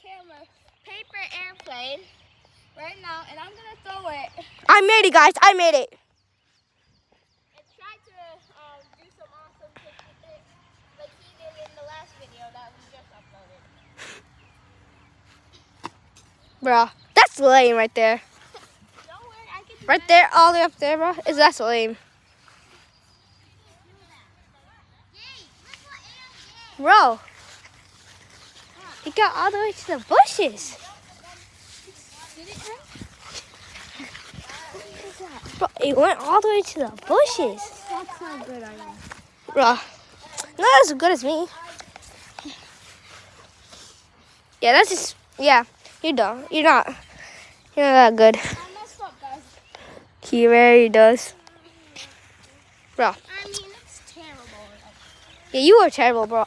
camera paper airplane right now, and I'm gonna throw it. I made it, guys. I made it. And try to do some awesome tricks with it, like he did in the last video that we just uploaded. Bro, that's lame right there. Don't worry, I can do Right that. there, all the way up there, bro. That's lame. Bro, he got all the way to the bushes. Did it hurt? Bro, it went all the way to the bushes. That's not good, I know. Bro, not as good as me. Yeah, that's just, yeah, you don't. You're not that good. I messed up, guys. He really does. Bro, I mean, it's terrible. yeah, you are terrible, bro.